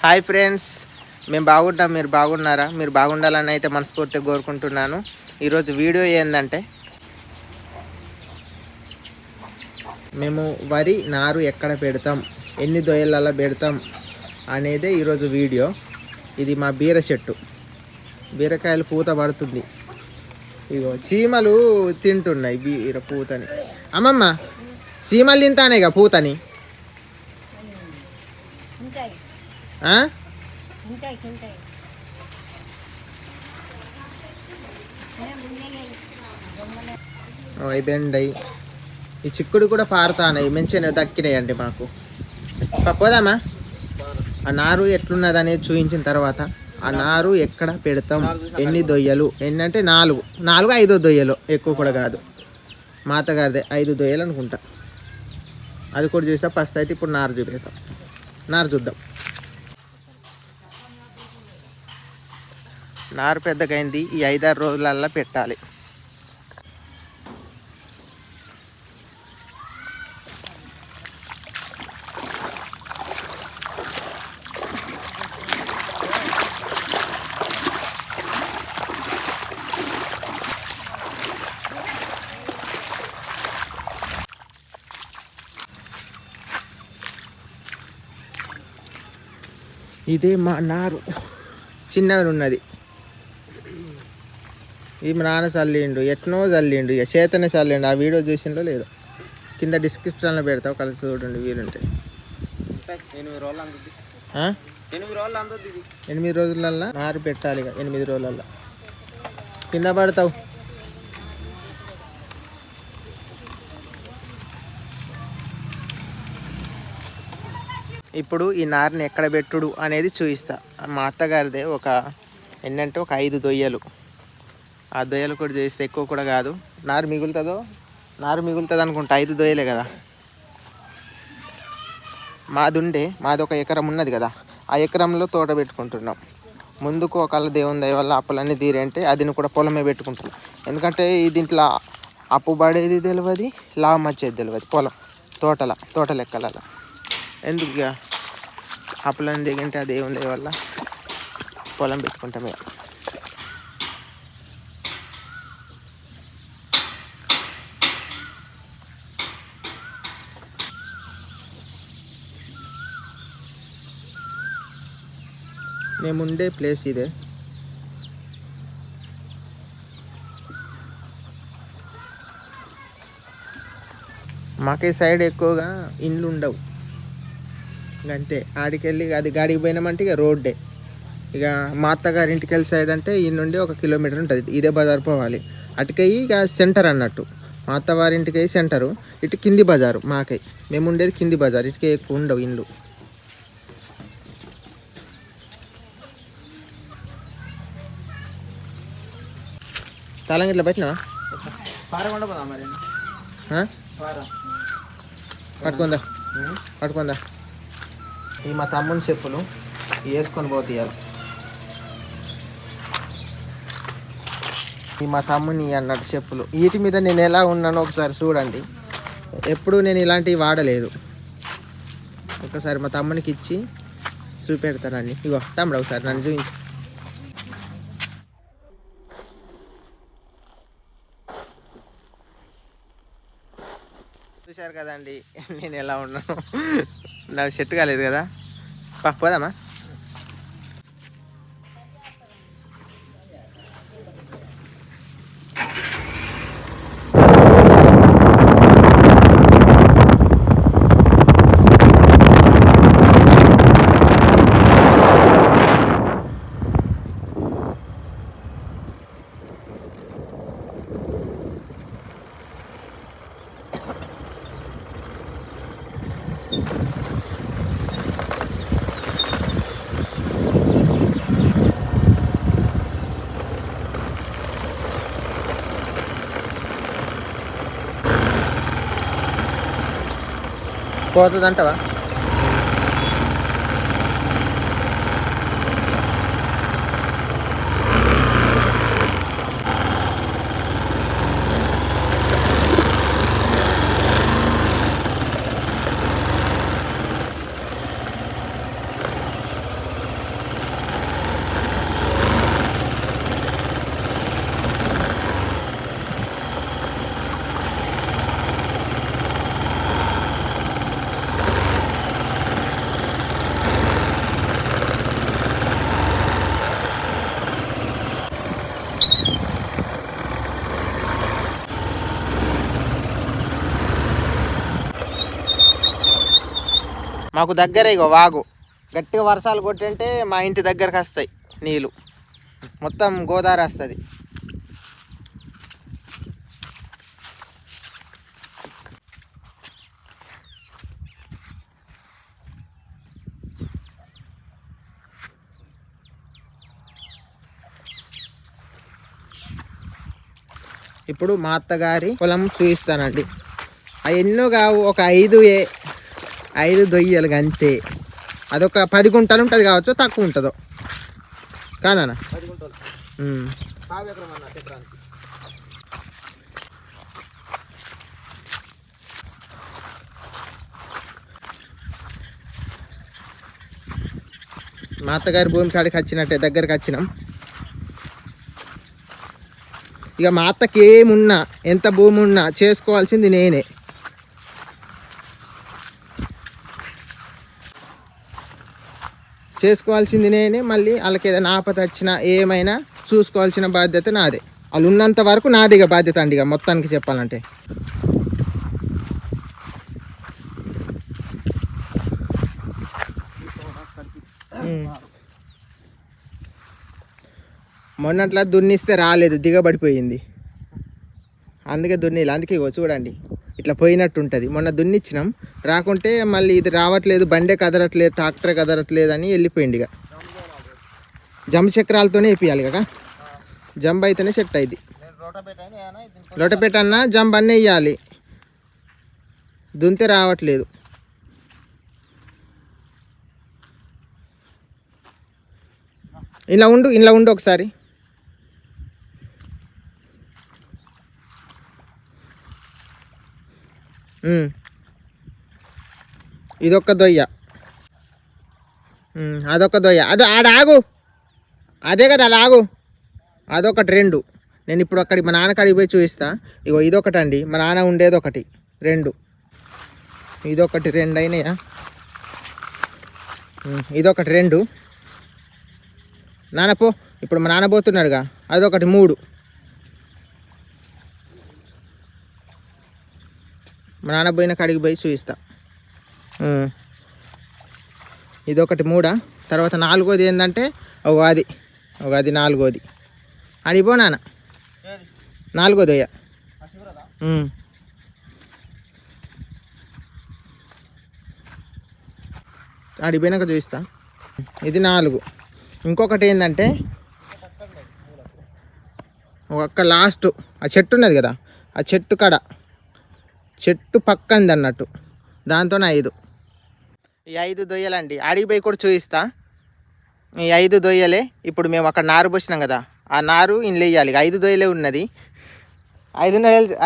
Hi friends, మేము బాగుంటాం. మీరు బాగున్నారా? మీరు బాగుండాలని అయితే మనస్ఫూర్తిగా కోరుకుంటున్నాను. ఈరోజు వీడియో ఏంటంటే మేము వరి నారు ఎక్కడ పెడతాం, ఎన్ని దొయ్యలలో పెడతాం అనేదే ఈరోజు వీడియో. ఇది మా బీర చెట్టు, బీరకాయలు పూత పడుతుంది. ఇగో చీమలు తింటున్నాయి బీర పూతని. అమ్మమ్మ, చీమలు తింటానే ఇక పూతని. బెండయి ఈ చిక్కుడు కూడా పారుతాయి, మంచిగా దక్కినాయండి మాకు. పోదామా? ఆ నారు ఎట్లున్నది అనేది చూపించిన తర్వాత ఆ నారు ఎక్కడ పెడతాం, ఎన్ని దొయ్యలు, ఎన్నంటే 4-5 దొయ్యలు, ఎక్కువ కూడా కాదు. మా అత్తగారిదే 5 దొయ్యలు అనుకుంటా. అది కూడా చూసా ఫస్ట్. అయితే ఇప్పుడు నారు చూపిస్తాం. నారు చూద్దాం. నారు పెద్దగైంది, ఈ 5-6 రోజులల్లో పెట్టాలి. ఇదే మా నారు, చిన్నగా ఉన్నది. ఈ నాన్న చల్లిండు, ఎట్నో చల్లిండు, ఇక చేతనే చల్లిండు. ఆ వీడియో చూసిందో లేదో కింద డిస్క్రిప్షన్లో పెడతావు, కలిసి చూడండి వీలుంటే. 8 రోజులల్లో నారు పెట్టాలి. ఇక 8 రోజులల్లో కింద పడతావు. ఇప్పుడు ఈ నారుని ఎక్కడ పెట్టుడు అనేది చూపిస్తా. మా అత్తగారిదే ఒక 5 దొయ్యలు. ఆ దొయ్యలు కూడా చేస్తే ఎక్కువ కూడా కాదు. నారు మిగులుతుంది అనుకుంటా. 5 దొయ్యలే కదా. మాది ఒక ఎకరం ఉన్నది కదా, ఆ ఎకరంలో తోట పెట్టుకుంటున్నాం. ముందుకు ఒకళ్ళ దేవుని దయ వల్ల అప్పులన్నీ తీరంటే అది కూడా పొలమే పెట్టుకుంటున్నాం. ఎందుకంటే దీంట్లో అప్పు పడేది తెలియదు, లాభం వచ్చేది తెలియదు. తోట లెక్కల ఎందుకు ఇక అప్పులన్నీ దిగంటే ఆ దేవుని దయ వల్ల పొలం పెట్టుకుంటాం. ఇక మేముండే ప్లేస్ ఇదే. మాకే సైడ్ ఎక్కువగా ఇండ్లు ఉండవు. అంతే, ఆడికెళ్ళి అది గాడికి పోయినామంటే ఇక రోడ్డే. ఇక మా అత్తగారి ఇంటికి వెళ్ళి సైడ్ అంటే ఈ నుండి 1 కిలోమీటర్ ఉంటుంది. ఇదే బజార్ పోవాలి. అటుకయ్యి ఇక సెంటర్ అన్నట్టు. మా అత్తవారి ఇంటికి అయ్యి సెంటరు, ఇటు కింది బజారు. మాకై మేము ఉండేది కింది బజార్. ఇటుకే ఎక్కువ ఉండవు ఇండ్లు. తాళం ఇట్లా పెట్టినా పట్టుకుందా. ఈ మా తమ్ముని చెప్పులు వేసుకొని పోతీయాలి. ఈ మా తమ్ముని అన్నట్టు చెప్పులు. వీటి మీద నేను ఎలా ఉన్నానో ఒకసారి చూడండి. ఎప్పుడు నేను ఇలాంటివి వాడలేదు. ఒకసారి మా తమ్మునికి ఇచ్చి చూపెడతానండి. ఇగో తమ్ముడు, ఒకసారి నన్ను చూపించి. చూశారు కదండి నేను ఎలా ఉన్నాను. నాకు సెట్ కాలేదు కదా. పోదామా? పోతుంది అంటవా? మాకు దగ్గరే ఇగో వాగు, గట్టిగా వర్షాలు కొట్టింటే మా ఇంటి దగ్గరకు వస్తాయి నీళ్ళు, మొత్తం గోదావరి వస్తుంది. ఇప్పుడు మా అత్తగారి పొలం చూపిస్తానండి. అవి ఎన్నో కావు, ఒక 5 దొయ్యలు అంతే. అదొక 10 గుంటలు ఉంటుంది కావచ్చు, తక్కువ ఉంటుందో కానా. మా అత్తగారి భూమి కాడికి వచ్చినట్టే, దగ్గరికి వచ్చినాం. ఇక మా అత్తకి ఏమున్నా, ఎంత భూమి ఉన్నా చేసుకోవాల్సింది నేనే. మళ్ళీ వాళ్ళకి ఏదైనా ఆపద వచ్చినా ఏమైనా చూసుకోవాల్సిన బాధ్యత నాదే. వాళ్ళు ఉన్నంత వరకు నాది ఇక బాధ్యత అండి, ఇక మొత్తానికి చెప్పాలంటే. మొన్నట్లా దున్నిస్తే రాలేదు, దిగబడిపోయింది. అందుకే దున్నిలు, అందుకే ఇగో చూడండి ఇట్లా పోయినట్టు ఉంటుంది. మొన్న దున్నిచ్చినాం, రాకుంటే మళ్ళీ ఇది రావట్లేదు, బండే కదరట్లేదు, ట్రాక్టర్ కదరట్లేదు అని వెళ్ళిపోయింది. ఇక జంబ చక్రాలతోనే వేపియాలి కదా, జంబ అయితేనే సెట్ అయింది. లోటపేట అన్నా జంబ అన్నీ వేయాలి, దున్తే రావట్లేదు. ఇలా ఉండు ఒకసారి. ఇదొక్క దొయ్య, అదొక దొయ్య, ఆడ ఆగు, అదే కదా అలా ఆగు. అదొకటి 2. నేను ఇప్పుడు మా నాన్న కాడికి పోయి చూపిస్తా. ఇగో ఇదొకటి అండి, మా నాన్న ఉండేది ఒకటి, 2. ఇదొకటి 2 అయినాయా, ఇదొకటి 2. నాన్న పో, ఇప్పుడు మా నాన్న పోతున్నాడుగా, అదొకటి 3. మా నాన్న పోయిన కాడికి పోయి చూపిస్తా. ఇదొకటి 3. తర్వాత 4వది ఏంటంటే అది 4వది. అడిపో నాన్న, 4వది. అడిపోయినాక చూపిస్తా. ఇది 4. ఇంకొకటి ఏంటంటే ఒక్క లాస్ట్ ఆ చెట్టు ఉన్నది కదా, ఆ చెట్టు పక్కంది అన్నట్టు, దాంతోనే 5. ఈ 5 దొయ్యలండి, అడిగి పోయి కూడా చూపిస్తా. ఈ 5 దొయ్యలే. ఇప్పుడు మేము అక్కడ నారు పోసినాం కదా, ఆ నారు ఇంట్లో వేయాలి. 5 దొయ్యలే ఉన్నది.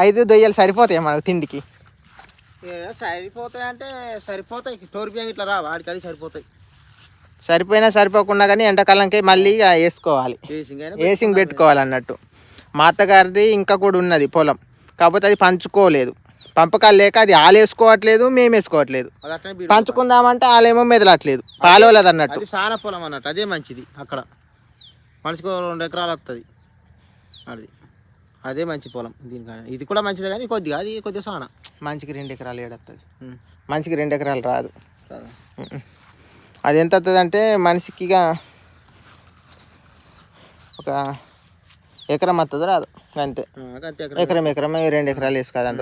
5 దొయ్యలు సరిపోతాయి మనకు తిండికి? సరిపోతాయి అంటే సరిపోతాయి, తోరిపియం ఇట్లా రా వాడికి సరిపోతాయి. సరిపోయినా సరిపోకుండా కానీ ఎండాకాలంకి మళ్ళీ వేసుకోవాలి, ఏసింగ్ పెట్టుకోవాలి అన్నట్టు. మా అత్తగారిది ఇంకా కూడా ఉన్నది పొలం, కాకపోతే అది పంచుకోలేదు, పంపకాలు లేక అది వాళ్ళు వేసుకోవట్లేదు, మేము వేసుకోవట్లేదు. పంచుకుందామంటే వాళ్ళేమో మెదలట్లేదు, పాలవలేదు అన్నట్టు. అది సాన పొలం అన్నట్టు, అదే మంచిది. అక్కడ మనిషికి 2 ఎకరాలు వస్తుంది, అదే మంచి పొలం. దీనికన్నా ఇది కూడా మంచిదే, కానీ కొద్దిగా సాన. మంచికి 2 ఎకరాలు ఏడొస్తుంది, మంచికి 2 ఎకరాలు రాదు. అది ఎంత వస్తుంది అంటే మనిషికి ఇక ఒక ఎకరం వస్తుంది, రాదు అంతే. ఎకరం 2 ఎకరాలు వేసుకోదు, అంత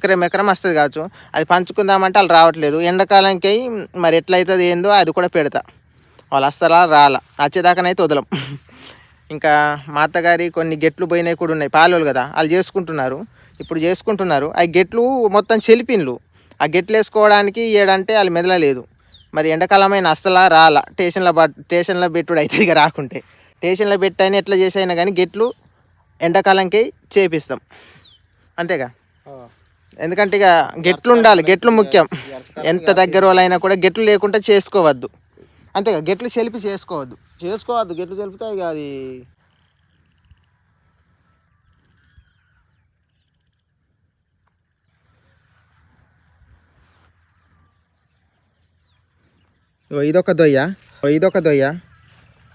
కొన్ని ఎకరం వస్తుంది కావచ్చు. అది పంచుకుందామంటే వాళ్ళు రావట్లేదు. ఎండాకాలంకి మరి ఎట్లయితుంది ఏందో అది కూడా పెడతా, వాళ్ళు వస్తారా రాలా, వచ్చేదాకానైతే వదలం. ఇంకా మా అత్తగారి కొన్ని గెట్లు పోయినవి కూడా ఉన్నాయి, పాలోళ్ళు కదా, వాళ్ళు చేసుకుంటున్నారు. ఆ గెట్లు మొత్తం చెలిపిన్లు, ఆ గెట్లు వేసుకోవడానికి ఏడంటే వాళ్ళు మెదలలేదు. మరి ఎండాకాలమైన అస్సలా రాలా, స్టేషన్లో పెట్టుడు అవుతుంది ఇక, రాకుంటే స్టేషన్లో పెట్టైనా ఎట్లా చేసైనా కానీ గెట్లు ఎండాకాలంకి చేపిస్తాం, అంతేగా. ఎందుకంటే ఇక గెట్లు ఉండాలి, గెట్లు ముఖ్యం. ఎంత దగ్గర వాళ్ళైనా కూడా గెట్లు లేకుండా చేసుకోవద్దు, అంతేగా. గెట్లు చెలిపి చేసుకోవద్దు, గెట్లు చెలిపితే ఇక అది ఇదొక దొయ్య,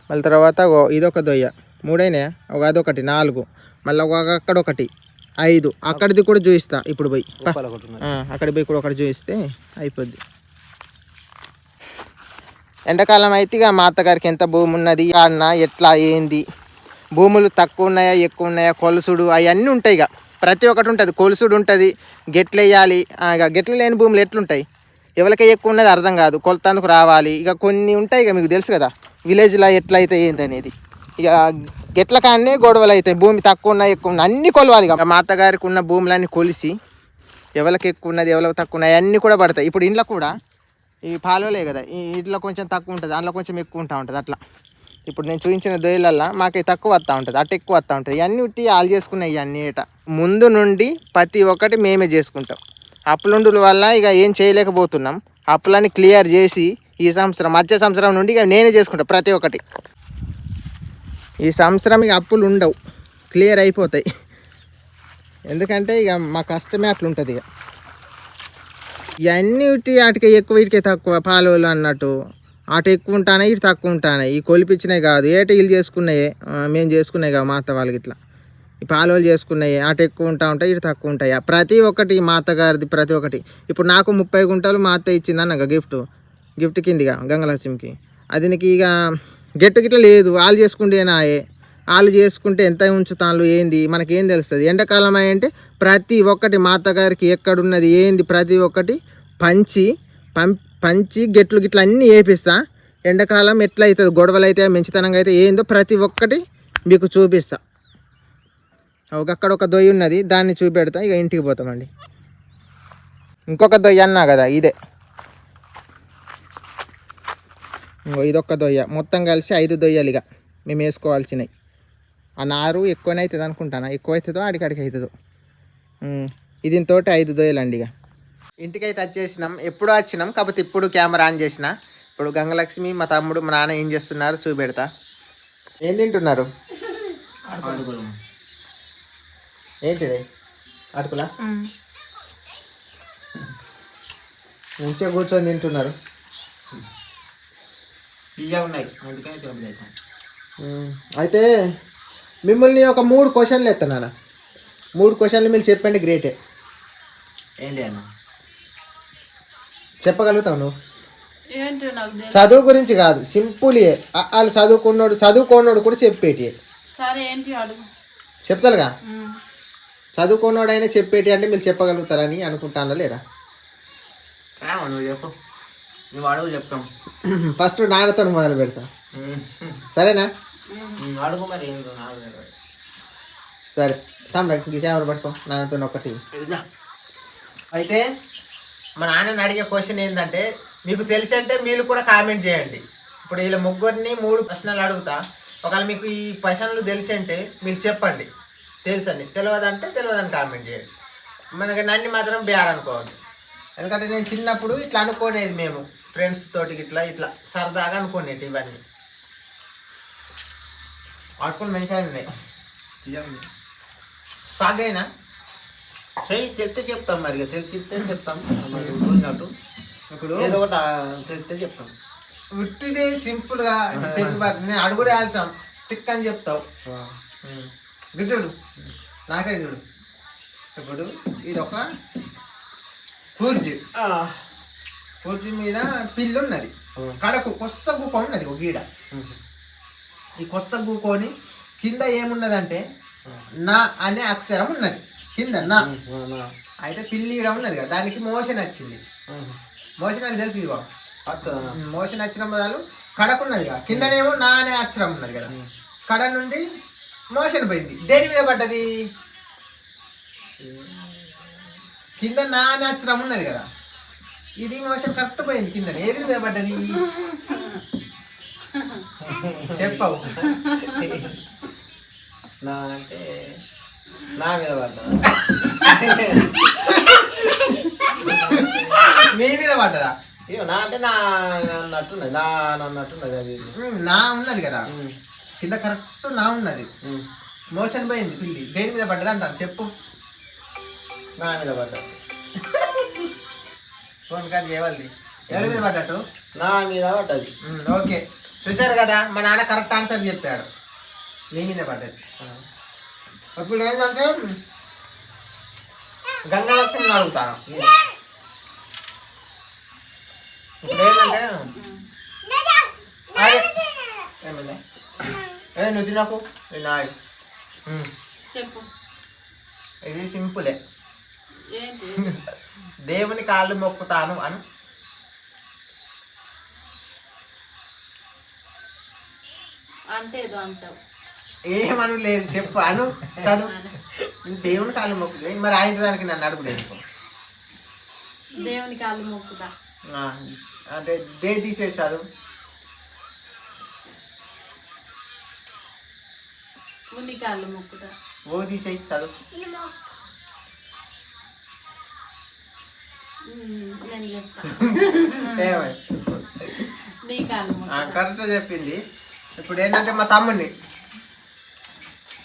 మళ్ళీ తర్వాత ఇదొక దొయ్య, 3 అయినాయా. అదొకటి 4, మళ్ళీ అక్కడొకటి 5. అక్కడిది కూడా చూపిస్తా ఇప్పుడు పోయి, అక్కడికి పోయి కూడా ఒకటి చూపిస్తే అయిపోద్ది. ఎండాకాలం అయితే ఇక మా అత్తగారికి ఎంత భూమి ఉన్నది అన్న ఎట్లా ఏంది, భూములు తక్కువ ఉన్నాయా ఎక్కువ ఉన్నాయా, కొలుసుడు అవన్నీ ఉంటాయి. ఇక ప్రతి ఒక్కటి ఉంటుంది, కొలుసుడు ఉంటుంది, గెట్లు వేయాలి. ఇక గెట్లు లేని భూములు ఎట్లుంటాయి, ఎవరికై ఎక్కువ ఉన్నది అర్థం కాదు, కొలతందుకు రావాలి. ఇక కొన్ని ఉంటాయి, ఇక మీకు తెలుసు కదా విలేజ్లో ఎట్లా అయితే ఏంది అనేది. ఇక గెట్ల కానీ గొడవలు అవుతాయి, భూమి తక్కువ ఉన్నా ఎక్కువ ఉన్నా అన్నీ కొలవాలి. ఇక మా అత్తగారికి ఉన్న భూములన్నీ కొలిసి ఎవరికి ఎక్కువ ఉన్నది ఎవరికి తక్కువ ఉన్నాయి అన్నీ కూడా పడతాయి. ఇప్పుడు ఇంట్లో కూడా ఈ పాలవలే కదా, ఈ ఇంట్లో కొంచెం తక్కువ ఉంటుంది, అందులో కొంచెం ఎక్కువ ఉంటా ఉంటుంది. అట్లా ఇప్పుడు నేను చూపించిన దొయ్యలల్లో మాకు తక్కువ వస్తూ ఉంటుంది, అటు ఎక్కువ వస్తూ ఉంటుంది. ఇవన్నీ ఉట్టి వాళ్ళు చేసుకున్నాయి. ఇవన్నీ ఏట ముందు నుండి ప్రతి ఒక్కటి మేమే చేసుకుంటాం. అప్పులుండుల వల్ల ఇక ఏం చేయలేకపోతున్నాం. అప్పులన్నీ క్లియర్ చేసి ఈ సంవత్సరం వచ్చే సంవత్సరం నుండి ఇక నేనే చేసుకుంటాను ప్రతి ఒక్కటి. ఈ సంవత్సరం ఇక అప్పులు ఉండవు, క్లియర్ అయిపోతాయి. ఎందుకంటే ఇక మా కష్టమే అట్లుంటుంది. ఇక ఇవన్నీ వాటికి ఎక్కువ వీటికి తక్కువ పాలోళ్ళు అన్నట్టు, అటు ఎక్కువ ఉంటాయి ఇటు తక్కువ ఉంటాయి. ఈ కొలిపించినాయి కాదు, ఏట వీళ్ళు చేసుకున్నాయి, మేము చేసుకున్నాయి కాదు మా అత్త వాళ్ళకి. ఇట్లా ఈ పాలోళ్ళు చేసుకున్నాయి, అటు ఎక్కువ ఉంటాయి ఇటు తక్కువ ఉంటాయి. ప్రతి ఒక్కటి మా అత్తగారిది ప్రతి ఒక్కటి. ఇప్పుడు నాకు 30 గుంటలు మా అత్త ఇచ్చింది అన్నగా గిఫ్ట్ కిందిగా గంగలక్ష్మికి. అది నీకు ఇక గెట్టు గిట్ల లేదు, వాళ్ళు చేసుకుంటేనాయే. వాళ్ళు చేసుకుంటే ఎంత ఉంచుతాను ఏంది మనకేం తెలుస్తుంది. ఎండాకాలం అంటే ప్రతి ఒక్కటి మా అత్తగారికి ఎక్కడున్నది ఏంది ప్రతి ఒక్కటి పంచి గెట్లు గిట్ల అన్నీ వేపిస్తా. ఎండాకాలం ఎట్లా అవుతుంది, గొడవలు అయితే మంచితనంగా అయితే ఏందో ప్రతి ఒక్కటి మీకు చూపిస్తా. అక్కడ ఒక దొయ్యి ఉన్నది, దాన్ని చూపెడతా. ఇక ఇంటికి పోతామండి. ఇంకొక దొయ్యి అన్నా కదా, ఇదే ఇదొక్క దొయ్య. మొత్తం కలిసి 5 దొయ్యాలు ఇక మేము వేసుకోవాల్సినవి. ఆ నారు ఎక్కువనే అవుతుంది అనుకుంటాను, ఎక్కువ అవుతుందో అడికడికి అవుతుందో. దీంతో 5 దొయ్యలండి. ఇక ఇంటికైతే వచ్చేసినాం, ఎప్పుడో వచ్చినాం కాకపోతే ఇప్పుడు కెమెరా ఆన్ చేసిన. ఇప్పుడు గంగలక్ష్మి మా తమ్ముడు మా నాన్న ఏం చేస్తున్నారు చూపెడతా. ఏం తింటున్నారు? ఏంటిది అటుకులా? మంచిగా కూర్చొని తింటున్నారు. ఇయ్య ఉన్నాయి అందుకని తినబుద్ధి. అయితే మిమ్మల్ని ఒక 3 క్వశ్చన్లు ఎత్తున్నాను. 3 క్వశ్చన్లు మీరు చెప్పండి, గ్రేటే. ఏంటి అన్న చెప్పగలుగుతావు నువ్వు? చదువు గురించి కాదు, సింపుల్. వాళ్ళు చదువుకోనోడు కూడా చెప్పేటి. చెప్తారుగా, చదువుకోనోడు అయినా చెప్పేటి అంటే మీరు చెప్పగలుగుతారని అనుకుంటాను లేదా? నువ్వు చెప్పు, నువ్వు అడుగు చెప్తాం. ఫస్ట్ నాన్నతో మొదలు పెడతా, సరేనా? అడుగు మరి. సరే తమ్ముడు కెమెరా పట్టుకో, నాన్నతో ఒకటి. అయితే మా నాన్నని అడిగే క్వశ్చన్ ఏంటంటే, మీకు తెలిసి అంటే మీరు కూడా కామెంట్ చేయండి. ఇప్పుడు వీళ్ళ ముగ్గురిని 3 ప్రశ్నలు అడుగుతా. ఒకవేళ మీకు ఈ ప్రశ్నలు తెలిసి అంటే మీరు చెప్పండి, తెలుసండి. తెలియదంటే తెలియదని కామెంట్ చేయండి. మనకి నన్ను మాత్రం బ్యాడ్ అనుకోవద్దు. ఎందుకంటే నేను చిన్నప్పుడు ఇట్లా అనుకోనేది, మేము ఫ్రెండ్స్ తోటి ఇట్లా సరదాగా అనుకోనేది. ఇవన్నీ ఆడుకుని మంచిగా ఉన్నాయి. సాగైనా చెయ్యి తెలితే చెప్తాం, మరి తెలిస్తే చెప్తాం. చూసినట్టు ఇప్పుడు ఏదో ఒకటి తెలిస్తే చెప్తాం. ఉట్టిది సింపుల్గా నేను అడుగుడే ఆల్సాం టిక్ అని చెప్తావు. చూడు నాకే చూడు. ఇప్పుడు ఇది ఒక కుర్జీ మీద పిల్లి ఉన్నది, కడకు కొత్త గుక్క ఉన్నది ఒక గీడ. ఈ కొత్త గుక్కొని కింద ఏమున్నదంటే నా అనే అక్షరం ఉన్నది కింద నా. అయితే పిల్లి ఈడ ఉన్నది కదా, దానికి మోషన్ వచ్చింది. మోషన్ అని తెలుసు, ఇగో మోషన్ వచ్చిన బదులు కడకున్నది కదా, కిందనేమో నా అనే అక్షరం ఉన్నది కదా. కడ నుండి మోషన్ పోయింది, దేని మీద పడ్డది? కింద నా అనే అక్షరం ఉన్నది కదా, ఇది మోషన్ కరెక్ట్ పోయింది కింద. ఏది మీద పడ్డది చెప్పవు? నా అంటే నా మీద పడ్డదా? నీ మీద పడ్డదా? ఇగో నా అంటే నా అన్నట్టున్నది, నా అన్నట్టున్నది. అది నా ఉన్నది కదా కింద, కరెక్ట్ నా ఉన్నది. మోషన్ పోయింది పిల్లి, దేని మీద పడ్డది అంటారు చెప్పు? నా మీద పడ్డా. ఫోన్ కార్డ్ చేయవలది. ఎవరి మీద పడ్డట్టు? నా మీద పడ్డది. ఓకే, చూసారు కదా, మా నాన్న కరెక్ట్ ఆన్సర్ చెప్పాడు, నీ మీద పడ్డది. ఇప్పుడు ఏంటంటే గంగలక్ష్మిని అడుగుతాను. ఇప్పుడు ఏంటంటే ఉంటుందా? నువ్వు తినకు నాయ్. చెప్పు ఇది సింపులే. ఏంటి? దేవుని కాళ్ళు మొక్కుతాను అను. అంటే ఏదో అంటావు. ఏమను లేదు చెప్పు అను చదువు. దేవుని కాళ్ళు మొక్కుతుంది మరి ఆయన దానికి నన్ను అడుగులేదు. దేవుని కాళ్ళు మొక్కుతా. అంటే దే తీసేసి చదువు. ముందు కాళ్ళు మొక్కుతా. ఓ తీసేసి చదువు. నేను చెప్తా. ఏమై నీ కాళ్ళు మొక్కుతా. కరెక్ట్ చెప్పింది. ఇప్పుడు ఏంటంటే మా తమ్ముడిని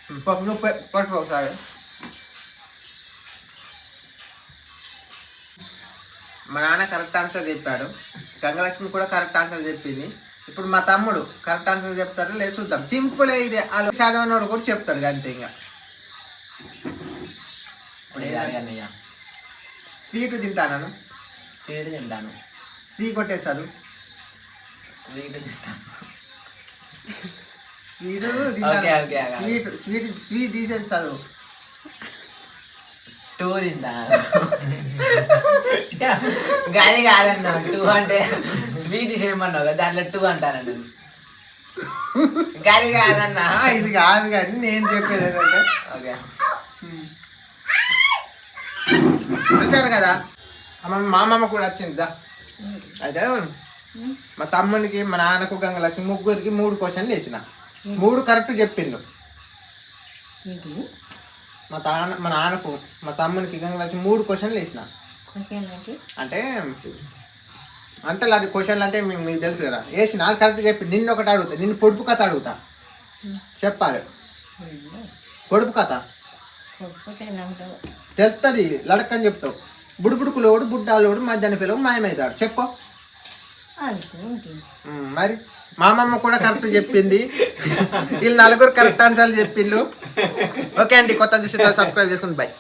నువ్వు పట్టుకో ఒకసారి. మా నాన్న కరెక్ట్ ఆన్సర్ చెప్పాడు, గంగలక్ష్మి కూడా కరెక్ట్ ఆన్సర్ చెప్పింది. ఇప్పుడు మా తమ్ముడు కరెక్ట్ ఆన్సర్ చెప్తాడు లేదు చూద్దాం. సింపుల్ ఇది వాళ్ళు చదవనోడు కూడా చెప్తాడు అంతే. ఇంకా స్వీట్ తింటాను. స్వీట్ తింటాను. స్వీట్ కొట్టేసాడు. స్వీట్ తింటాను. స్వీట్ తింటాను. స్వీట్ స్వీట్ స్వీట్ తీసేసి చదువు. 2 తింటాను. గాలి కాదన్నా 2 అంటే స్వీట్ చేయమన్నావు కదా, దాంట్లో 2 అంటానండి. గాలి కాదన్నా. ఇది కాదు కానీ నేను చెప్పేది ఏంటంటే ఓకే చూసారు కదా మా అమ్మమ్మ కూడా వచ్చింది. అయితే మా తమ్మునికి మా నాన్నకు గంగలక్ష్మి ముగ్గురికి 3 క్వశ్చన్లు వేసిన 3 కరెక్ట్ చెప్పిండు. మా నాన్నకు మా తమ్మునికి గంగలక్ష్మి 3 క్వశ్చన్లు వేసిన. అంటే అంటే అది క్వశ్చన్లు అంటే మీకు తెలుసు కదా. వేసిన అది కరెక్ట్ చెప్పి నిన్ను ఒకటి అడుగుతా. నిన్ను పొడుపు కథ అడుగుతా, చెప్పాలి. పొడుపు కథ తెలుస్తుంది, లడక్కని చెప్తావు. బుడుబుడుకులోడు బుడ్డాలోడు మధ్యాహ్న పిల్లలు మాయమవుతాడు చెప్పు. మరి మా అమ్మమ్మ కూడా కరెక్ట్ చెప్పింది. వీళ్ళు 4 కరెక్ట్ ఆన్సర్లు చెప్పిండు. ఓకే అండి, కొత్త చూసి సబ్స్క్రైబ్ చేసుకుని బాయ్.